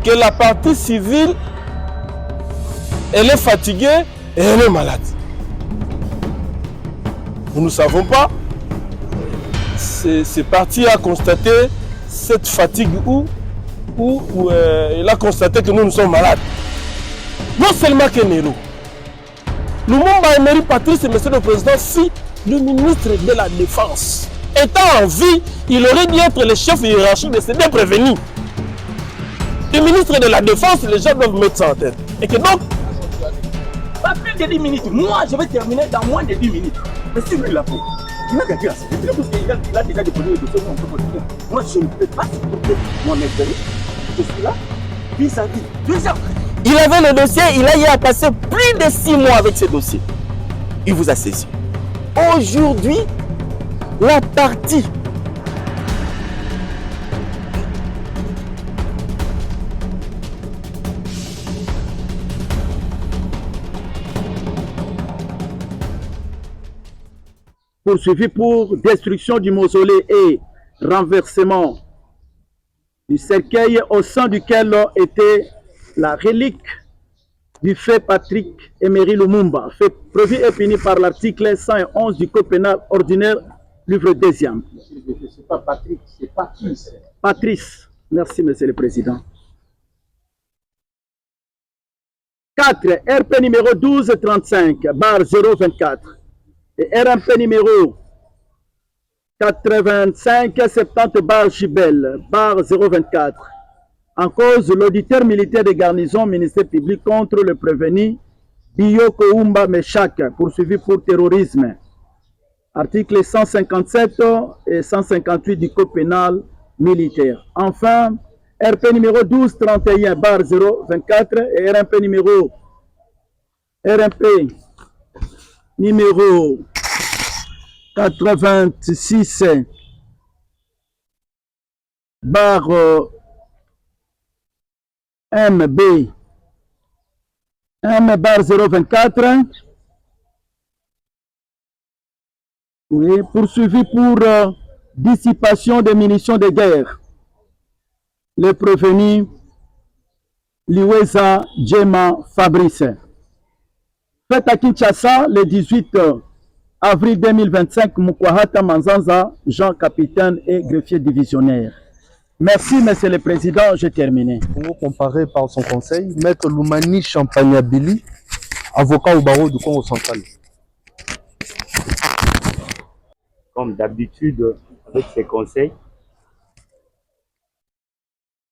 que la partie civile, elle est fatiguée et elle est malade. Nous ne savons pas. C'est parti à constater cette fatigue où il a constaté que nous sommes malades. Non seulement que Nero. Lumumba Emery Patrice, monsieur le président, si le ministre de la Défense étant en vie, il aurait dû être le chef hiérarchique de ces deux prévenus. Le ministre de la Défense, les gens doivent mettre ça en tête. Et que donc, pas plus de 10 minutes. Moi, je vais terminer dans moins de 10 minutes. Mais si lui l'a fait, il a gagné la sécurité parce qu'il a déjà déposé le dossier. Moi, je ne peux pas supporter mon intérêt. Je suis là, vis-à-vis. Il avait le dossier, il a eu à passer plus de 6 mois avec ce dossier. Il vous a saisi. Aujourd'hui, la partie poursuivi pour destruction du mausolée et renversement du cercueil au sein duquel était la relique du fait Patrick Emery Lumumba, fait prévu et puni par l'article 111 du Code pénal ordinaire, livre 2e. C'est pas Patrick, c'est Patrice. Patrice. Merci, monsieur le président. 4. RP numéro 1235, barre 024. Et RMP numéro 8570, barre Gibel, barre 024. En cause, l'auditeur militaire des garnisons, ministère public contre le prévenu Biyoko Oumba Meshak, poursuivi pour terrorisme. Articles 157 et 158 du Code pénal militaire. Enfin, RP numéro 1231, barre 024 et RMP numéro 86 barre MB barre 024, oui, poursuivi pour dissipation des munitions de guerre. Le prévenu Liweza Djema Fabrice. Fait à Kinshasa le 18 avril 2025, Mukwahata Manzanza, Jean capitaine et greffier divisionnaire. Merci, monsieur le président, j'ai terminé. Congo comparé par son conseil, Maître Loumani Champagnabili, avocat au barreau du Congo central. Comme d'habitude, avec ses conseils,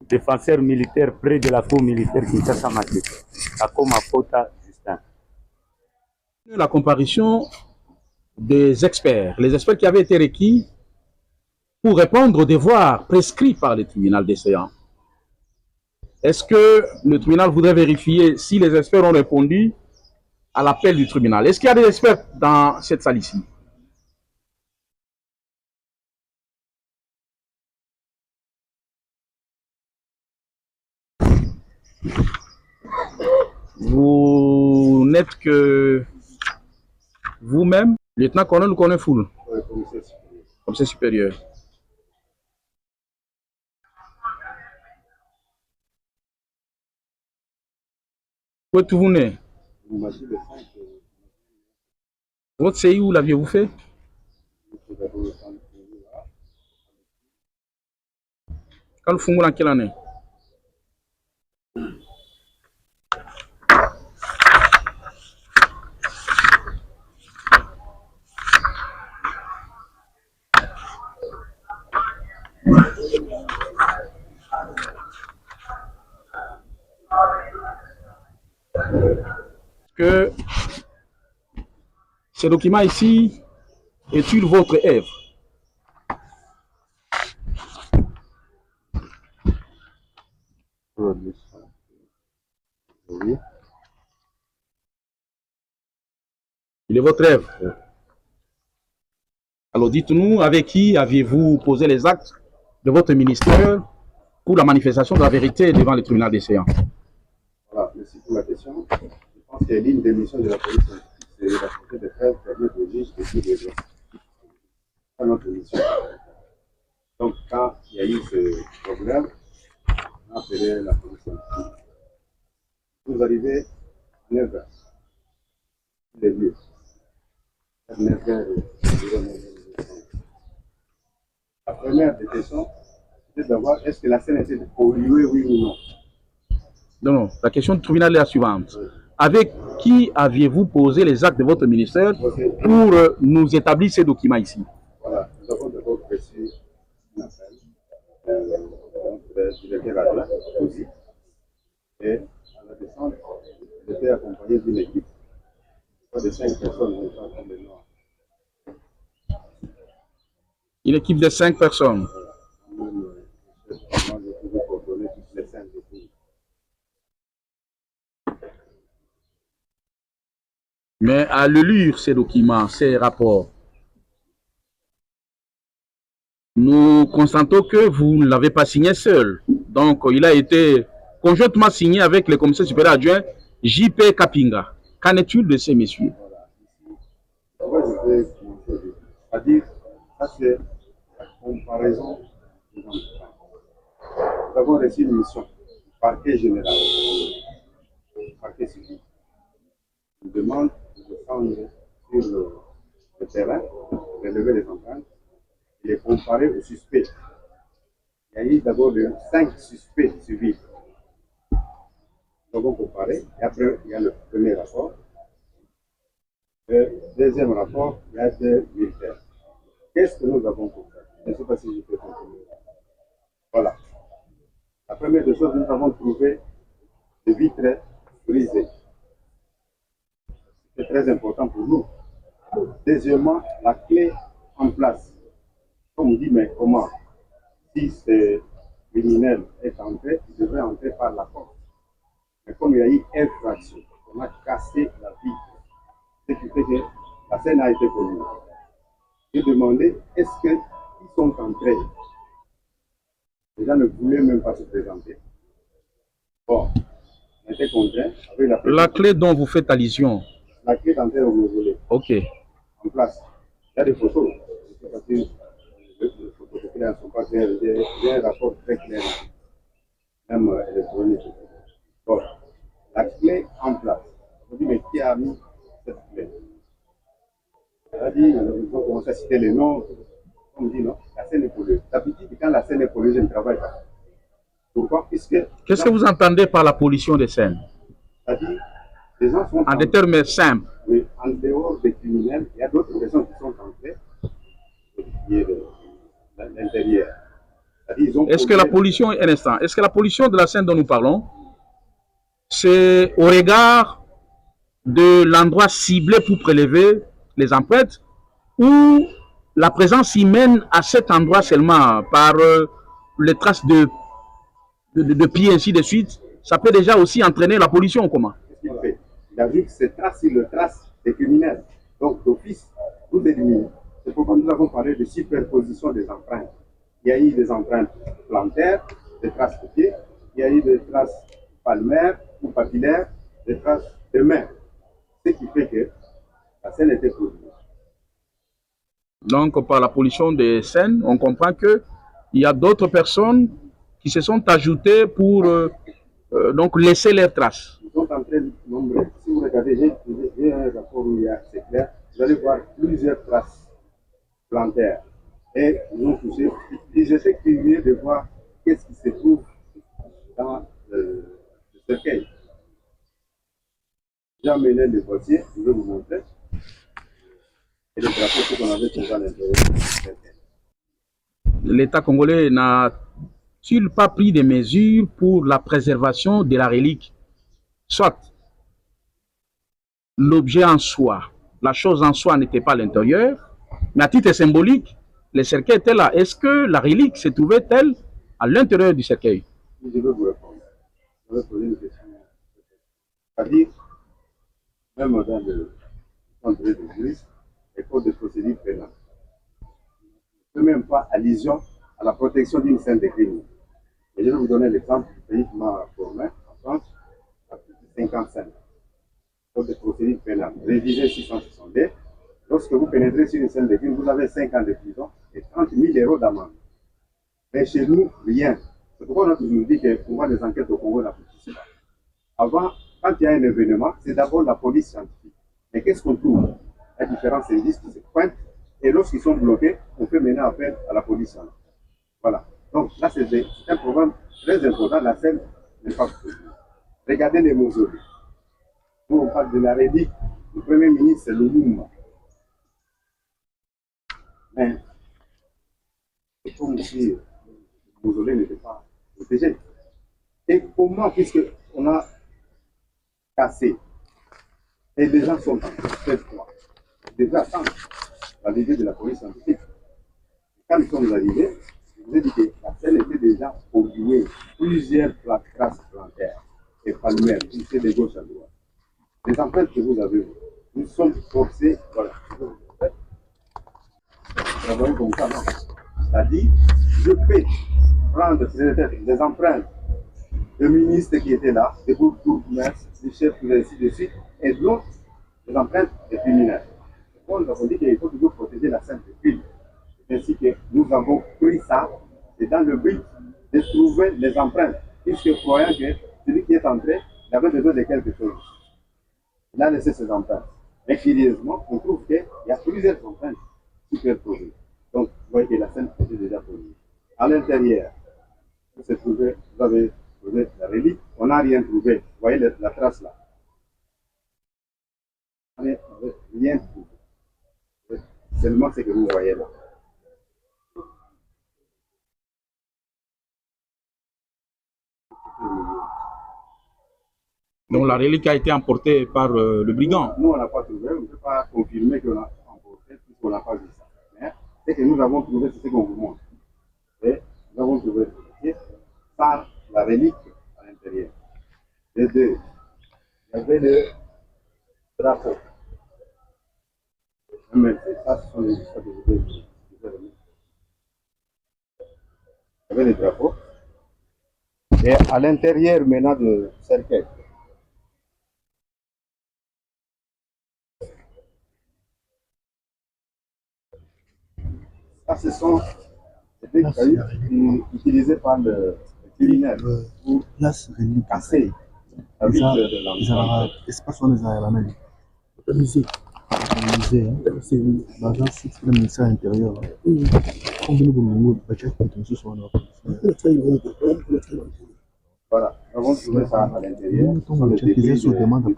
défenseur militaire près de la cour militaire Kinshasa Matete, Akoma Kota Justin. La comparution des experts, les experts qui avaient été requis pour répondre aux devoirs prescrits par le tribunal des séances. Est-ce que le tribunal voudrait vérifier si les experts ont répondu à l'appel du tribunal? Est-ce qu'il y a des experts dans cette salle ici? Vous n'êtes que vous-même, lieutenant-colonel ou colonel Foul? Oui, commissaire supérieur. Où êtes-vous né? Votre CI, où l'aviez-vous fait? Quand le Fungo, dans quelle année? Que ce document ici est-il votre œuvre? Oui. Il est votre œuvre. Alors dites-nous, avec qui aviez-vous posé les actes de votre ministère pour la manifestation de la vérité devant le tribunal des séances? Voilà, merci pour la question. Je pense que l'une des missions de la police, c'est la santé des preuves permettre au juge de dire les gens. C'est notre mission. Donc, quand il y a eu ce problème, On a appelé la police scientifique. Vous arrivez à 9h. Les lieux. À 9h, la première des questions, c'est de savoir est-ce que la scène était polluée, oui ou non. Non, la question du tribunal est la suivante. Avec qui aviez-vous posé les actes de votre ministère pour nous établir ces documents ici? Voilà, nous avons d'abord reçu un appel du directeur adjoint aussi. Et à la descente, j'étais accompagné d'une équipe de 5 personnes. Une équipe de 5 personnes. Mais à le lire ces documents, ces rapports, nous constatons que vous ne l'avez pas signé seul. Donc, il a été conjointement signé avec le commissaire supérieur adjoint J.P. Kapinga. Qu'en est-il de ces messieurs? C'est-à-dire, ça c'est la comparaison des entreprises. Nous avons reçu une mission du parquet général, du parquet civil. Nous demande de descendre sur le terrain, relever les empreintes et les comparer aux suspects. Il y a eu d'abord 5 suspects civils. Nous avons comparé, et après il y a le premier rapport. Le deuxième rapport, il y a des militaires. Qu'est-ce que nous avons compris? Je ne sais pas si je peux continuer. Voilà. La première des choses, nous avons trouvé des vitres brisées. C'est très important pour nous. Deuxièmement, la clé en place. Comme on dit, mais comment? Si ce criminel est entré, il devrait entrer par la porte. Mais comme il y a eu infraction, on a cassé la vitre. Ce qui fait que la scène a été connue. J'ai demandé, est-ce qu'ils sont entrés? Les gens ne voulaient même pas se présenter. Bon, on était contraints avec la clé dont vous faites allusion. La clé d'entrée au Mongolais. Ok. En place. Il y a des photos. Je ne sais pas si les photos ne sont pas claires. J'ai un rapport très clair, même électronique. Bon, la clé en place. On dit, mais qui a mis cette clé? Elle a dit, il faut commencer à citer les noms. On me dit, non, la scène est polluée. D'habitude, quand la scène est polluée, je ne travaille pas. Pourquoi? Puisque. Qu'est-ce que vous entendez par la pollution des scènes? C'est-à-dire, les gens sont. En des termes simples. Oui, en dehors des criminels, il y a d'autres personnes qui sont entrées de l'intérieur. Est-ce que la pollution, un instant, est-ce que la pollution de la scène dont nous parlons, c'est au regard de l'endroit ciblé pour prélever les empreintes ou la présence humaine à cet endroit seulement par les traces de pieds ainsi de suite, ça peut déjà aussi entraîner la pollution ou comment? Qu'est-ce qu'il fait? Il a vu que ces traces, c'est le trace des criminels. Donc, d'office, vous éliminez. C'est pourquoi nous avons parlé de superposition des empreintes. Il y a eu des empreintes plantaires, des traces de pieds, il y a eu des traces palmaires ou papillaires, des traces de mains. Ce qui fait que la scène était polluée. Donc, par la pollution des scènes, on comprend qu'il y a d'autres personnes qui se sont ajoutées pour donc laisser leurs traces. Ils sont en train de nombreux. Si vous regardez, j'ai un rapport où il y a, c'est clair, vous allez voir plusieurs traces plantaires. Et ils ont touché. Et j'étais curieux de voir qu'est-ce qui se trouve dans le cercueil. J'ai amené le boîtier, je vais vous montrer. Et le drapeau qu'on avait trouvé à l'intérieur du cercueil. L'État congolais n'a-t-il pas pris des mesures pour la préservation de la relique? Soit l'objet en soi, la chose en soi n'était pas à l'intérieur, mais à titre symbolique, le cercueil était là. Est-ce que la relique se trouvait-elle à l'intérieur du cercueil? Je vais vous répondre. Je vais poser une question. C'est-à-dire, même dans le centre de justice, les codes de procédure pénale ne fait même pas allusion à la protection d'une scène de crime. Et je vais vous donner l'exemple du pays qui m'a formé en France, à plus de 55. Code de procédure pénale, révisé 662. Lorsque vous pénétrez sur une scène de crime, vous avez 5 ans de prison et 30 000 € d'amende. Mais chez nous, rien. C'est pourquoi on a toujours dit que pour voir les enquêtes au Congo n'aboutissent pas. Avant, quand il y a un événement, c'est d'abord la police scientifique. Mais qu'est-ce qu'on trouve? Il y a différents indices qui se pointent. Et lorsqu'ils sont bloqués, on peut mener appel à la police scientifique. Voilà. Donc là, c'est un programme très important. La scène n'est pas possible. Regardez les mausolées. Nous, on parle de la relique. Le Premier ministre, c'est Lumumba. Mais, c'est comme si le mausolée n'était pas protégé. Et comment, puisqu'on a cassé, et les gens sont en très froid, ils devaient attendre l'arrivée de la police scientifique. Quand ils sont arrivés, je vous ai dit que la scène était déjà polluée, plusieurs traces plantaires et palmaires, poussées de gauche à droite. Les empreintes que vous avez, nous sommes forcés, voilà, travailler comme ça, non. C'est-à-dire, je peux prendre des empreintes de ministres qui étaient là, des gouverneurs, des chefs, ainsi de suite, et d'autres, des empreintes des criminels. Nous avons dit qu'il faut toujours protéger la scène des crimes. Ainsi que nous avons pris ça, et dans le but de trouver les empreintes, puisque croyant que celui qui est entré, il avait besoin de quelque chose. Il a laissé ses empreintes. Mais curieusement, on trouve qu'il y a plusieurs empreintes superposées. Donc, vous voyez que la scène était déjà posée. À l'intérieur, vous avez trouvé la relique, on n'a rien trouvé. Vous voyez la trace là. On n'a rien trouvé. Seulement ce que vous voyez là. Donc la relique a été emportée par le brigand. Nous, on n'a pas trouvé, on ne peut pas confirmer qu'on a emporté puisqu'on n'a pas vu ça. Mais ce que nous avons trouvé, c'est ce qu'on vous montre. Et nous avons trouvé par la relique à l'intérieur. Les deux, il y avait le drapeau. Ça, ce sont les histoires que je vais remettre. Il y avait le drapeau. Et à l'intérieur maintenant de cercueil, ça, ce sont des cailloux utilisés par le criminel pour casser la vitre de l'enfant. Espace on les a à la main. Le musée. Le musée, c'est l'agence du ministère intérieur. Voilà, nous avons trouvé ça à l'intérieur. Nous avons trouvé dans le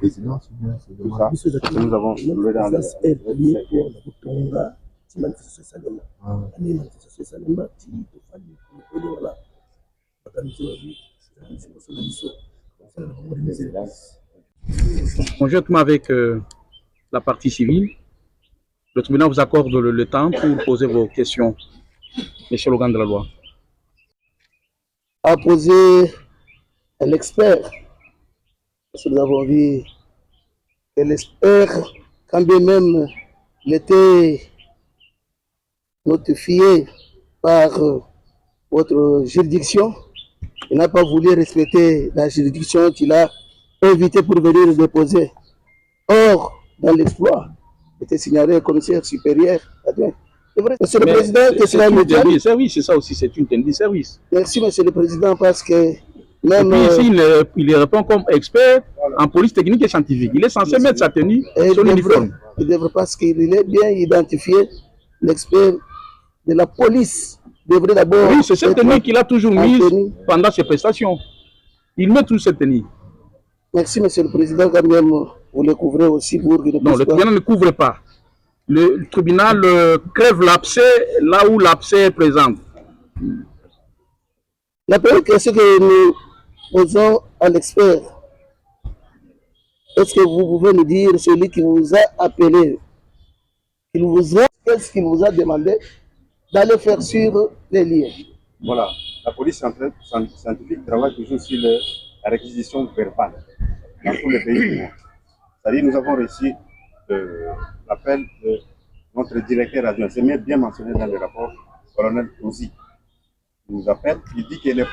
Conjointement avec la partie civile, le tribunal vous accorde le temps pour poser vos questions, monsieur l'organe de la loi. A posé un expert, parce que nous avons vu que l'expert, quand bien même il était notifié par votre juridiction, il n'a pas voulu respecter la juridiction qu'il a invité pour venir le déposer. Or, dans l'exploit, il était signalé au commissaire supérieur. C'est vrai, monsieur le président, que cela me dit. Service, c'est ça aussi, c'est une tenue de service. Merci, monsieur le président, parce que même. Et puis ici, il répond comme expert en police technique et scientifique. Il est censé mettre sa tenue sur l'uniforme. Il devrait, parce qu'il est bien identifié, l'expert de la police devrait d'abord. Oui, c'est cette tenue qu'il a toujours mise pendant ses prestations. Il met toute cette tenue. Merci, monsieur le président, quand même, vous le couvrez aussi pour que. Non, le tribunal ne couvre pas. Le tribunal crève l'abcès là où l'abcès est présent. La première question que nous posons à l'expert, est-ce que vous pouvez nous dire celui qui vous a appelé, qu'est-ce qu'il vous a demandé d'aller faire sur les liens? Voilà, la police scientifique travaille toujours sur la réquisition verbale dans tous les pays du monde. C'est-à-dire nous avons reçu l'appel de notre directeur adjoint. C'est bien mentionné dans le rapport, colonel Touzi. Il nous appelle, il dit que le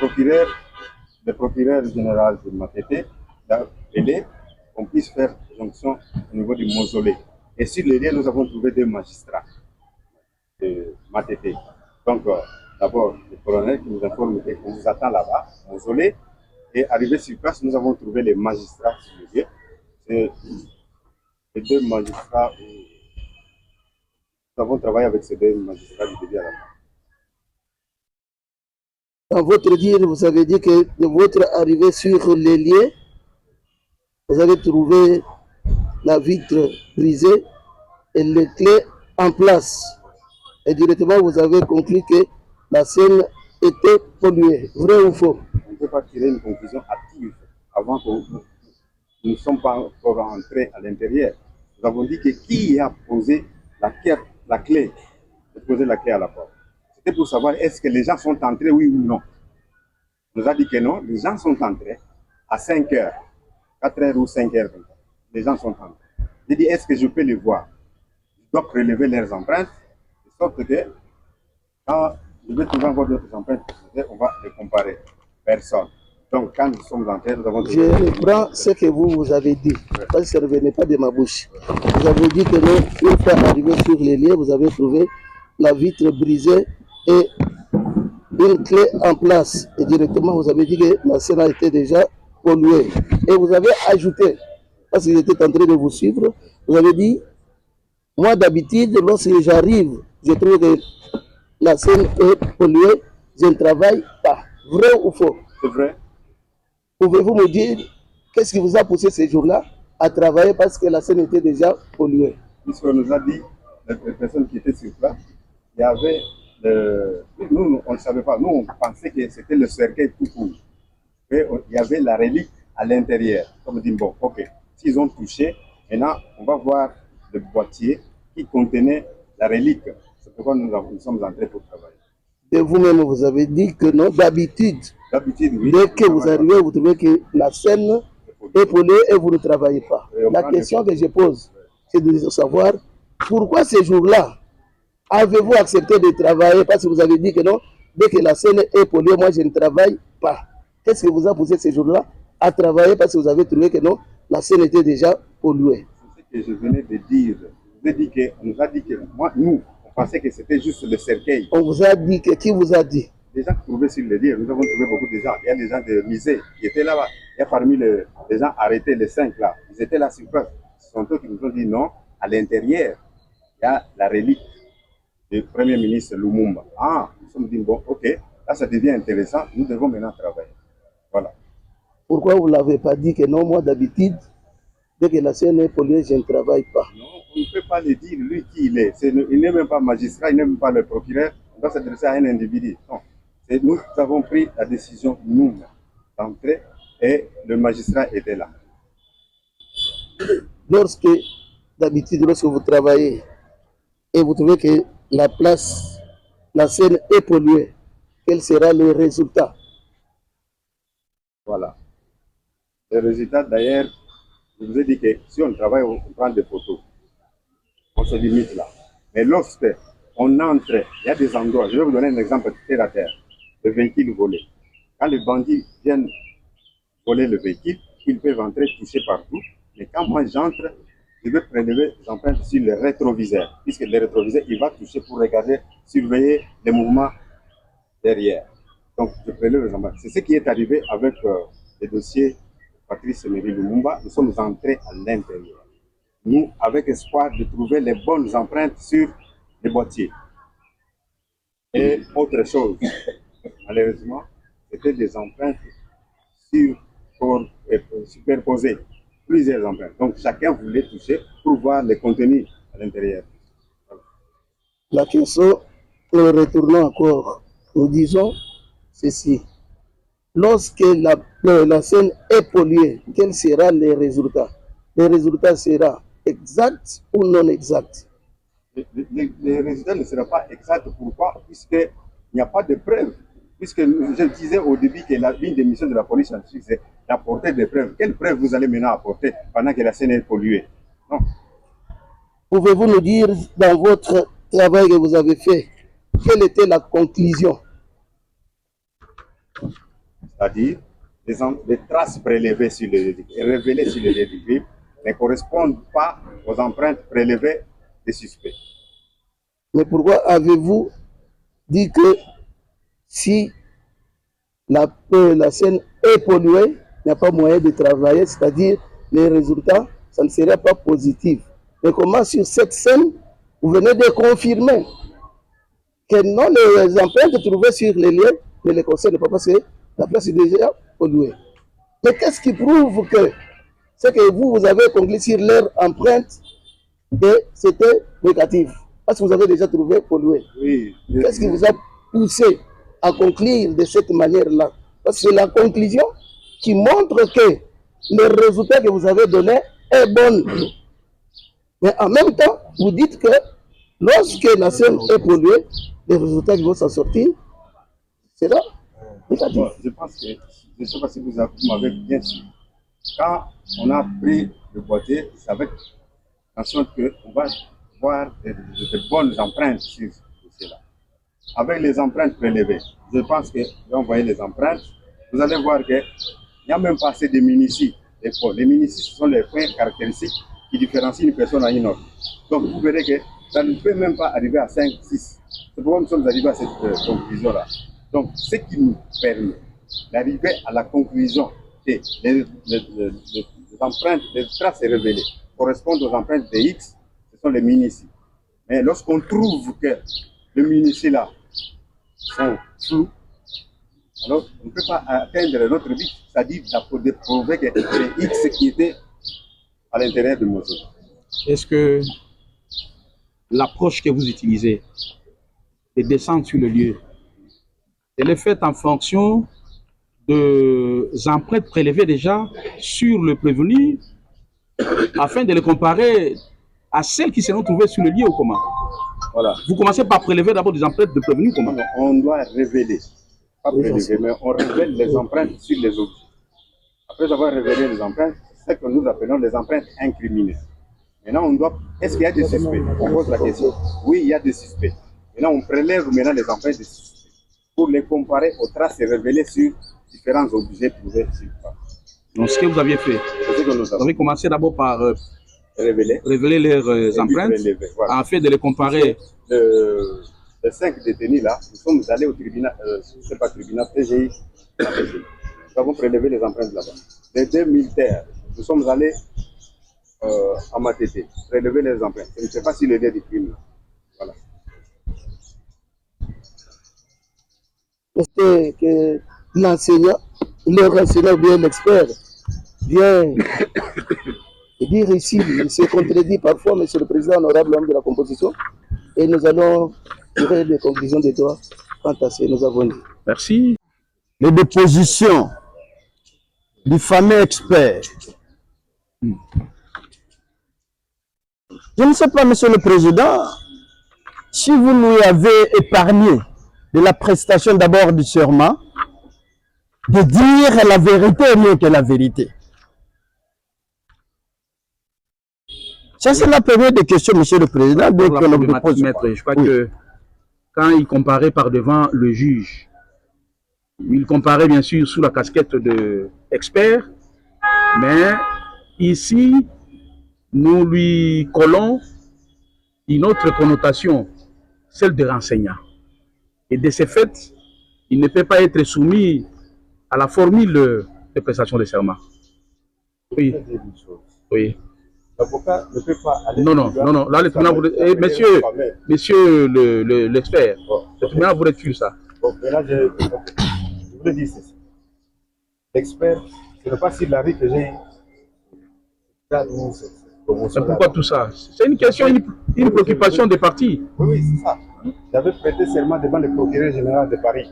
procureur général de Matete a appelé qu'on puisse faire jonction au niveau du mausolée. Et sur les liens, nous avons trouvé des magistrats de Matete. Donc, d'abord le colonel qui nous informe qu'on vous attend là-bas, mausolée. Et arrivé sur place, nous avons trouvé les magistrats sur le lieu. C'est les deux magistrats. Nous avons travaillé avec ces deux magistrats du début à la fin. Dans votre dire, vous avez dit que de votre arrivée sur les lieux, vous avez trouvé la vitre brisée et les clés en place. Et directement, vous avez conclu que la scène était polluée. Vrai ou faux? On ne peut pas tirer une conclusion hâtive avant que nous ne sommes pas encore entrés à l'intérieur. Nous avons dit que qui a posé la clé, poser la clé à la porte. C'était pour savoir est-ce que les gens sont entrés, oui ou non. On nous a dit que non, les gens sont entrés à 5 heures, 4 heures ou 5 heures. Les gens sont entrés. J'ai dit est-ce que je peux les voir? Je dois prélever leurs empreintes, de sorte que quand je vais trouver encore d'autres empreintes, on va les comparer. Personne. Donc quand nous sommes entrés, nous avons... Je reprends ce que vous avez dit, parce que ça ne revenait pas de ma bouche. Vous avez dit que non, une fois arrivé sur les lieux, vous avez trouvé la vitre brisée et une clé en place. Et directement, vous avez dit que la scène a été déjà polluée. Et vous avez ajouté, parce que j'étais en train de vous suivre, vous avez dit, moi d'habitude, lorsque j'arrive, je trouve que la scène est polluée, je ne travaille pas. Vrai ou faux? C'est vrai. Pouvez-vous me dire qu'est-ce qui vous a poussé ces jours-là à travailler parce que la scène était déjà polluée? Puisqu'on nous a dit, les personnes qui étaient sur place, il y avait... Nous, on ne savait pas. Nous, on pensait que c'était le cercueil tout court. Il y avait la relique à l'intérieur. On me dit, bon, ok, s'ils ont touché, maintenant, on va voir le boîtier qui contenait la relique. C'est pourquoi nous sommes entrés pour travailler. Et vous-même, vous avez dit que non, d'habitude, oui. Dès que vous arrivez, vous trouvez que la scène est polluée et vous ne travaillez pas. La question que je pose, c'est de savoir pourquoi ces jours-là avez-vous accepté de travailler parce que vous avez dit que non, dès que la scène est polluée, moi je ne travaille pas. Qu'est-ce qui vous a poussé ces jours-là à travailler parce que vous avez trouvé que non, la scène était déjà polluée? C'est ce que je venais de dire. On nous a dit que moi, nous, on pensait que c'était juste le cercueil. On vous a dit que qui vous a dit? Les gens qui trouvaient sur le lieu, nous avons trouvé beaucoup de gens. Il y a des gens de Misé qui étaient là-bas. Il y a parmi les gens arrêtés, les 5 là. Ils étaient là sur place. Ce sont eux qui nous ont dit non. À l'intérieur, il y a la relique du Premier ministre Lumumba. Ah, nous sommes dit bon, ok, là ça devient intéressant. Nous devons maintenant travailler. Voilà. Pourquoi vous ne l'avez pas dit que non, moi d'habitude, dès que la scène est polluée, je ne travaille pas? Non, on ne peut pas le dire, lui qui il est. Il n'est même pas magistrat, il n'est même pas le procureur. On doit s'adresser à un individu. Non. Nous avons pris la décision, nous, d'entrer et le magistrat était là. D'habitude, lorsque vous travaillez et vous trouvez que la scène est polluée, quel sera le résultat? Voilà. Le résultat, d'ailleurs, je vous ai dit que si on travaille, on prend des photos. On se limite là. Mais lorsque on entre, il y a des endroits, je vais vous donner un exemple terre à terre. Le véhicule volé. Quand les bandits viennent voler le véhicule, ils peuvent entrer, toucher partout. Mais quand moi j'entre, je vais prélever les empreintes sur le rétroviseur. Puisque le rétroviseur, il va toucher pour regarder, surveiller les mouvements derrière. Donc je prélève les empreintes. C'est ce qui est arrivé avec le dossier Patrice Emery Lumumba. Nous sommes entrés à l'intérieur. Nous, avec espoir de trouver les bonnes empreintes sur les boîtiers. Et autre chose. Malheureusement, c'était des empreintes superposées, plusieurs empreintes. Donc chacun voulait toucher pour voir les contenus à l'intérieur. Voilà. La question, en retournant encore, nous disons ceci. Lorsque la scène est polluée, quels seront les résultats? Les résultats seront exacts ou non exacts? Les résultats ne seront pas exacts. Pourquoi? Puisqu'il n'y a pas de preuves. Puisque je disais au début que l'une des missions de la police scientifique, c'est d'apporter des preuves. Quelles preuves vous allez maintenant apporter pendant que la scène est polluée? Non. Pouvez-vous nous dire, dans votre travail que vous avez fait, quelle était la conclusion? C'est-à-dire, les traces prélevées sur les lieux et révélées sur les lieux du crime ne correspondent pas aux empreintes prélevées des suspects. Mais pourquoi avez-vous dit que si la scène est polluée, il n'y a pas moyen de travailler, c'est-à-dire les résultats, ça ne serait pas positif. Mais comment sur cette scène, vous venez de confirmer que non, les empreintes trouvées sur les lieux ne les concernent pas parce que la place est déjà polluée. Mais qu'est-ce qui prouve que c'est que vous avez conclu sur leur empreinte et c'était négatif? Parce que vous avez déjà trouvé pollué. Oui. Qu'est-ce qui vous a poussé à conclure de cette manière-là? Parce que c'est la conclusion qui montre que le résultat que vous avez donné est bon. Mais en même temps, vous dites que lorsque la scène est polluée, les résultats qui vont s'en sortir, c'est là. Bon, je pense que, je ne sais pas si vous m'avez bien suivi. Quand on a pris le boîtier, c'est avec l'intention qu'on va voir de bonnes empreintes sur cela. Avec les empreintes prélevées, je pense que, quand vous voyez les empreintes, vous allez voir qu'il n'y a même pas assez de minicies. Les minicies, ce sont les points caractéristiques qui différencient une personne à une autre. Donc vous verrez que ça ne peut même pas arriver à 5, 6. C'est pourquoi nous sommes arrivés à cette conclusion-là. Donc ce qui nous permet d'arriver à la conclusion que les empreintes, les traces révélées correspondent aux empreintes de X, ce sont les minicies. Mais lorsqu'on trouve que les minicies-là sont floues, alors on ne peut pas atteindre notre but, c'est-à-dire de prouver que c'est X qui était à l'intérieur du mausolée. Est-ce que l'approche que vous utilisez de descendre sur le lieu, elle est faite en fonction des empreintes prélevées déjà sur le prévenu afin de les comparer à celles qui seront trouvées sur le lieu ou comment? Voilà. Vous commencez par prélever d'abord des empreintes de prévenu comment? On doit révéler, pas prélever, mais on révèle les empreintes sur les objets. Après avoir révélé les empreintes, c'est ce que nous appelons les empreintes incriminées. Maintenant, on doit. Est-ce qu'il y a des suspects? On pose la question. Oui, il y a des suspects. Maintenant, on prélève maintenant les empreintes des suspects pour les comparer aux traces révélées sur différents objets trouvés sur place. Donc, ce que vous aviez fait, vous avez commencé d'abord par révéler leurs empreintes voilà, afin de les comparer. Les 5 détenus là, nous sommes allés au tribunal, c'est pas tribunal, TGI. Nous avons prélevé les empreintes là-bas. Les 2 militaires, nous sommes allés à Matete, prélever les empreintes. Je ne sais pas si le lieu du crime. Voilà. Est-ce que l'enseignant, le enseignant ou bien l'expert vient dire ici, il se contredit parfois, Monsieur le Président, honorable homme de la composition, et nous allons tirer des conclusions de toi quant à ce que nous avons dit. Merci. Les dépositions du fameux expert. Je ne sais pas, Monsieur le Président, si vous nous avez épargné de la prestation d'abord du serment, de dire la vérité mieux que la vérité. Ça, c'est la première des questions, Monsieur le Président. Je crois que quand il comparait par devant le juge, il comparait bien sûr sous la casquette d'expert, mais ici, nous lui collons une autre connotation, celle de renseignant. Et de ce fait, il ne peut pas être soumis à la formule de prestation de serment. Oui. Oui. L'avocat ne peut pas aller. Non. Là, le tribunal voudrait. Monsieur l'expert, le tribunal voudrait tuer ça. Bon, mais là, je voulais dire ceci. L'expert, ce n'est pas s'il arrive que j'ai. Mais pourquoi tout ça? C'est une question, une préoccupation des partis. Oui, c'est ça. J'avais prêté serment devant le procureur général de Paris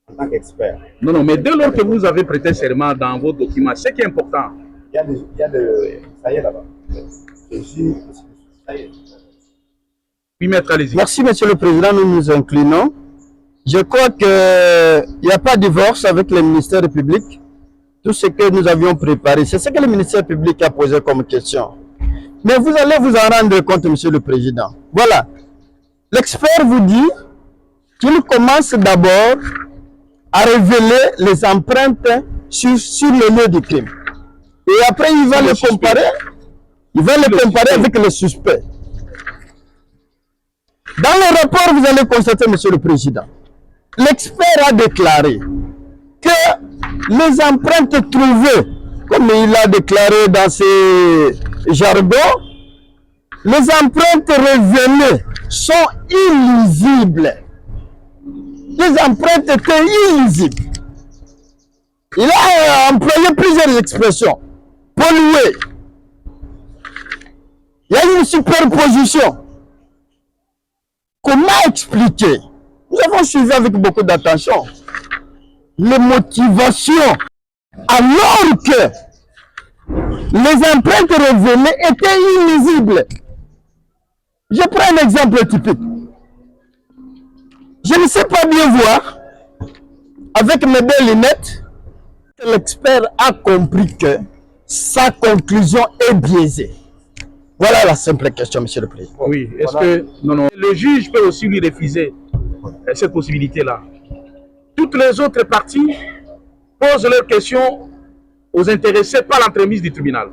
en tant qu'expert. Non, mais dès lors que vous avez prêté serment dans vos documents, c'est qui est important. Ça y est là-bas. Ça y est. Oui, maître, allez-y. Merci, Monsieur le Président, nous nous inclinons. Je crois qu'il n'y a pas de divorce avec le ministère public. Tout ce que nous avions préparé, c'est ce que le ministère public a posé comme question. Mais vous allez vous en rendre compte, Monsieur le Président. Voilà. L'expert vous dit qu'il commence d'abord à révéler les empreintes sur le lieu du crime. Et après, il va les comparer. Il va les comparer avec le suspect. Dans le rapport, vous allez constater, Monsieur le Président, l'expert a déclaré que les empreintes trouvées, comme il a déclaré dans ses jargons, les empreintes révélées sont illisibles. Les empreintes étaient illisibles. Il a employé plusieurs expressions. Pollué. Il y a une superposition. Comment expliquer? Nous avons suivi avec beaucoup d'attention les motivations, alors que les empreintes révélées étaient illisibles. Je prends un exemple typique. Je ne sais pas bien voir, avec mes belles lunettes, l'expert a compris que sa conclusion est biaisée. Voilà la simple question, Monsieur le Président. Oui, est-ce que non, le juge peut aussi lui refuser cette possibilité-là? Toutes les autres parties posent leurs questions aux intéressés par l'entremise du tribunal.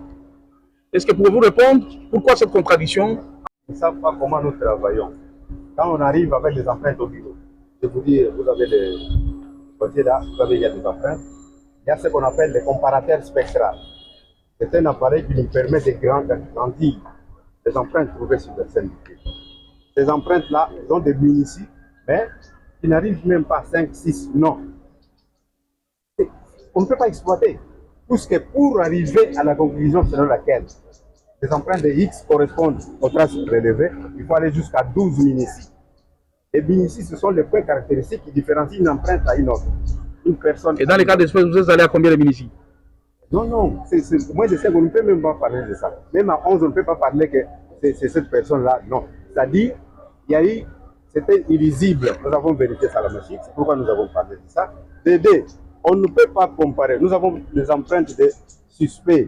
Est-ce que pouvez-vous répondre pourquoi cette contradiction? Ils ne savent pas comment nous travaillons. Quand on arrive avec les empreintes au bureau, je vous dis, vous avez des côtés là, vous avez, il y a des empreintes. Il y a ce qu'on appelle les comparateurs spectrales. C'est un appareil qui nous permet de grandir les empreintes trouvées sur la scène du crime. Ces empreintes-là, elles ont des minuties, mais qui n'arrivent même pas à 5, 6, non. On ne peut pas exploiter. Puisque pour arriver à la conclusion selon laquelle les empreintes de X correspondent aux traces relevées, il faut aller jusqu'à 12 minuties. Les minuties, ce sont les points caractéristiques qui différencient une empreinte à une autre. Une personne. Et dans les cas d'espèce, vous êtes allé à combien de minuties? Non, non, moi je sais qu'on ne peut même pas parler de ça. Même à 11, on ne peut pas parler que c'est cette personne-là. Non. C'est-à-dire, il y a eu, c'était illisible. Nous avons vérifié ça à la machine. C'est pourquoi nous avons parlé de ça. D, on ne peut pas comparer. Nous avons des empreintes de suspects.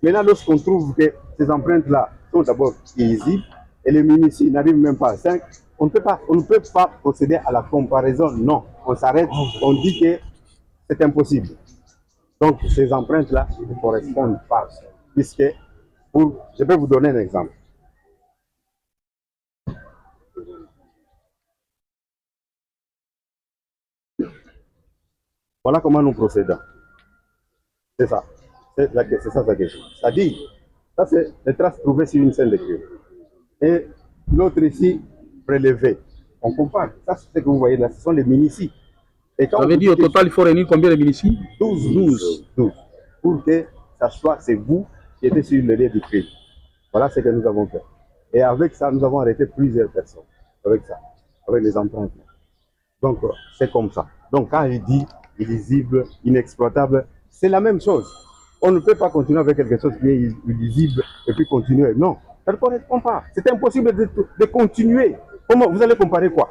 Maintenant, lorsqu'on trouve que ces empreintes-là sont d'abord illisibles et les minuties n'arrivent même pas à 5, on ne peut pas procéder à la comparaison. Non, on s'arrête, on dit que c'est impossible. Donc, ces empreintes-là ne correspondent pas. Puisque, je peux vous donner un exemple. Voilà comment nous procédons. C'est ça. C'est ça sa question. C'est-à-dire, ça c'est les traces trouvées sur une scène de crime. Et l'autre ici, prélevé. On compare. Ça, c'est ce que vous voyez là. Ce sont les minuties. Vous avez dit au total, il faut réunir combien de minuties? 12. Pour que ça soit, c'est vous qui étiez sur le lieu du crime. Voilà ce que nous avons fait. Et avec ça, nous avons arrêté plusieurs personnes. Avec ça. Avec les empreintes. Donc, c'est comme ça. Donc, quand je dis illisible, inexploitable, c'est la même chose. On ne peut pas continuer avec quelque chose qui est illisible et puis continuer. Non, ça ne correspond pas. C'est impossible de continuer. Comment vous allez comparer quoi?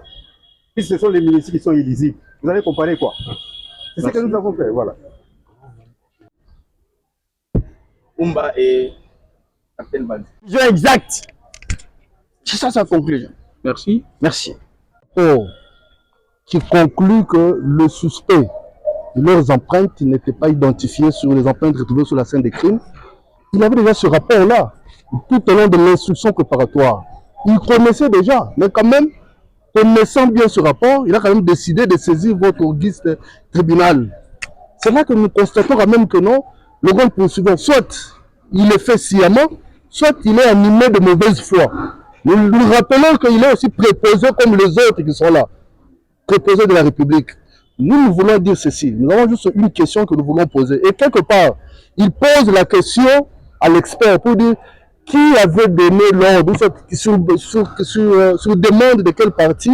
Si ce sont les minuties qui sont illisibles, vous allez comparer quoi? C'est ce que nous avons fait, voilà. Oumba et Captain Bandi. Exact. C'est ça sa conclusion. Merci. Merci. Oh, qui conclut que le suspect, leurs empreintes n'étaient pas identifiées sur les empreintes retrouvées sur la scène des crimes. Il avait déjà ce rapport-là, tout au long de l'instruction préparatoire. Il connaissait déjà, mais quand même, connaissant bien ce rapport, il a quand même décidé de saisir votre auguste tribunal. C'est là que nous constatons quand même que non, le rôle poursuivant, soit il est fait sciemment, soit il est animé de mauvaise foi. Nous rappelons qu'il est aussi préposé comme les autres qui sont là, préposé de la République. Nous voulons dire ceci, nous avons juste une question que nous voulons poser. Et quelque part, il pose la question à l'expert pour dire qui avait donné l'ordre, sur demande de quel parti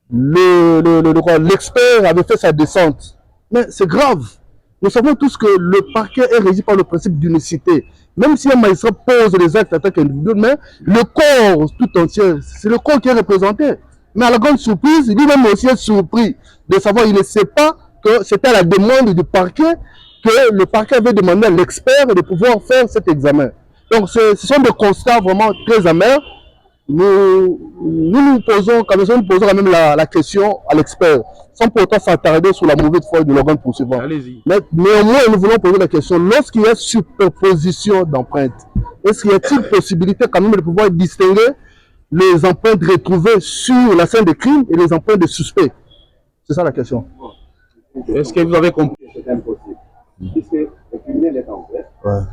l'expert avait fait sa descente. Mais c'est grave. Nous savons tous que le parquet est régi par le principe d'unicité. Même si un magistrat pose les actes en tant qu'individu, mais le corps tout entier, c'est le corps qui est représenté. Mais à la grande surprise, lui-même aussi est surpris de savoir, il ne sait pas que c'était à la demande du parquet que le parquet avait demandé à l'expert de pouvoir faire cet examen. Donc ce sont des constats vraiment très amers. Nous posons quand même la question à l'expert, sans pourtant s'attarder sur la mauvaise foi de l'organe poursuivant. Allez-y. Mais néanmoins, nous voulons poser la question, lorsqu'il y a superposition d'empreintes, est-ce qu'il y a-t-il possibilité quand même de pouvoir distinguer les empreintes retrouvées sur la scène de crime et les empreintes des suspects? C'est ça la question. Est-ce que vous avez compris? C'est impossible. Puisque le criminel est entré,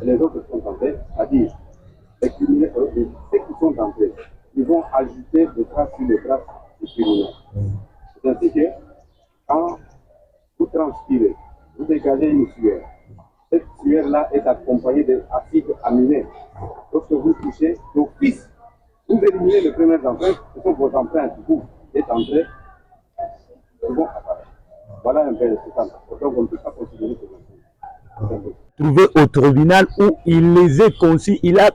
et les autres sont entrés, c'est-à-dire les criminels, ceux qui sont entrés, ils vont ajouter des traces sur les traces du criminel. C'est ainsi que quand vous transpirez, vous dégagez une sueur. Cette sueur-là est accompagnée d'acides aminés. Lorsque vous touchez d'office, vous éliminez les premières empreintes, ce sont vos empreintes, vous êtes entrés, ils vont apparaître. Voilà un peu le système. Donc on ne peut pas considérer que trouvé au tribunal où il les a conçus, il a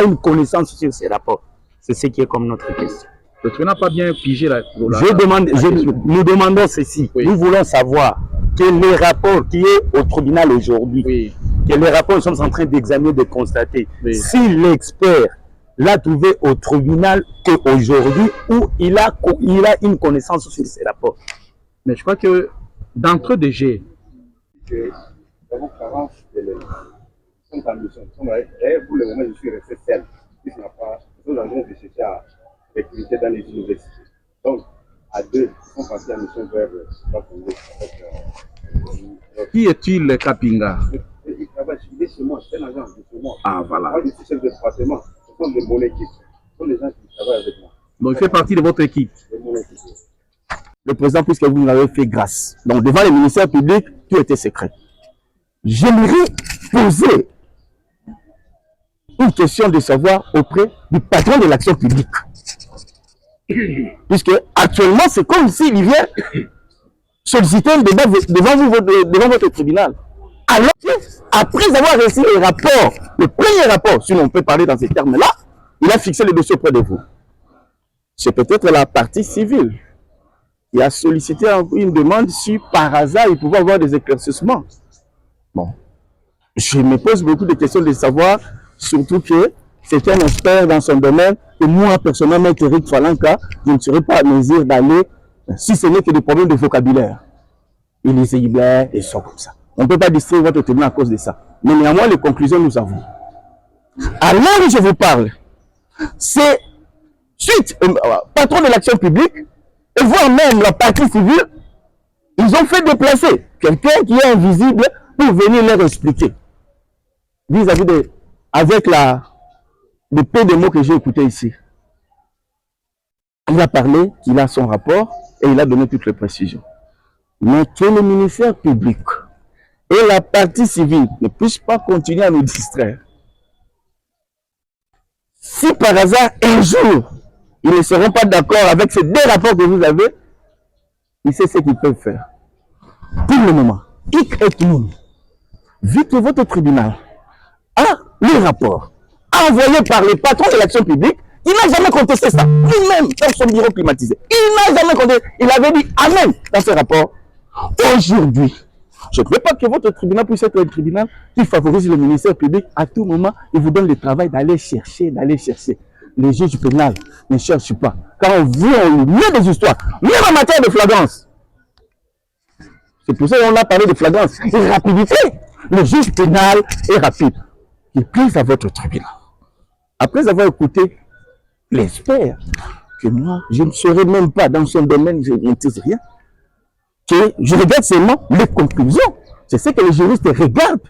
une connaissance sur ces rapports. C'est ce qui est comme notre question. Le tribunal n'a pas bien pigé nous demandons ceci. Oui. Nous voulons savoir quel est le rapport qui est au tribunal aujourd'hui. Oui. Quel est le rapport nous sommes en train d'examiner, de constater. Oui. Si l'expert l'a trouvé au tribunal qu'aujourd'hui où il a une connaissance sur ces rapports. Mais je crois que d'entre des jets, nous avons carence d'éléments. Nous sommes en mission. D'ailleurs, pour le moment, je suis resté seul. Nous sommes en train de chercher à recruter dans les universités. Donc, à deux, nous sommes partis en mission vers qui est-il, Kapinga? Il travaille chez moi, c'est un agent de chez moi. Ah, voilà. Moi, je suis chef de département. Ce sont de mon équipe. Ce sont les gens qui travaillent avec moi. Donc, il fait partie de votre équipe. De mon équipe. Le président, puisque vous nous avez fait grâce. Donc, devant les ministères publics, tout était secret. J'aimerais poser une question de savoir auprès du patron de l'action publique. Puisque actuellement, c'est comme s'il vient solliciter un débat devant votre tribunal. Alors après avoir reçu le rapport, le premier rapport, si on peut parler dans ces termes-là, il a fixé le dossier auprès de vous. C'est peut-être la partie civile qui a sollicité une demande si par hasard il pouvait avoir des éclaircissements. Bon, je me pose beaucoup de questions de savoir, surtout que c'est un expert dans son domaine, et moi, personnellement, Eric Falanka, je ne serais pas à mesure d'aller, si ce n'est que des problèmes de vocabulaire. Il est illisible, et ça comme ça. On ne peut pas distraire votre tribunal à cause de ça. Mais néanmoins, les conclusions, nous avons. À l'heure où je vous parle, c'est suite au patron de l'action publique, et voire même la partie civile, ils ont fait déplacer quelqu'un qui est invisible pour venir leur expliquer. Vis-à-vis de, avec le peu de mots que j'ai écoutés ici. Il a parlé, il a son rapport et il a donné toutes les précisions. Mais que le ministère public et la partie civile ne puissent pas continuer à nous distraire. Si par hasard, un jour, ils ne seront pas d'accord avec ces deux rapports que vous avez, ils savent ce qu'ils peuvent faire. Pour le moment, hic et nunc, vu que votre tribunal a le rapport envoyé par le patron de l'action publique, il n'a jamais contesté ça. Lui-même, dans son bureau climatisé, il n'a jamais contesté. Il avait dit amen dans ce rapport. Aujourd'hui, je ne veux pas que votre tribunal puisse être un tribunal qui favorise le ministère public. À tout moment, il vous donne le travail d'aller chercher. Les juges pénals ne cherchent pas. Quand on met des histoires, même en matière de flagrance. C'est pour ça qu'on a parlé de flagrance. Et rapidité. Le juge pénal est rapide. Il plaise à votre tribunal. Après avoir écouté l'expert, que moi, je ne serai même pas dans son domaine, je ne sais rien, que je regarde seulement les conclusions. C'est ce que les juristes regardent.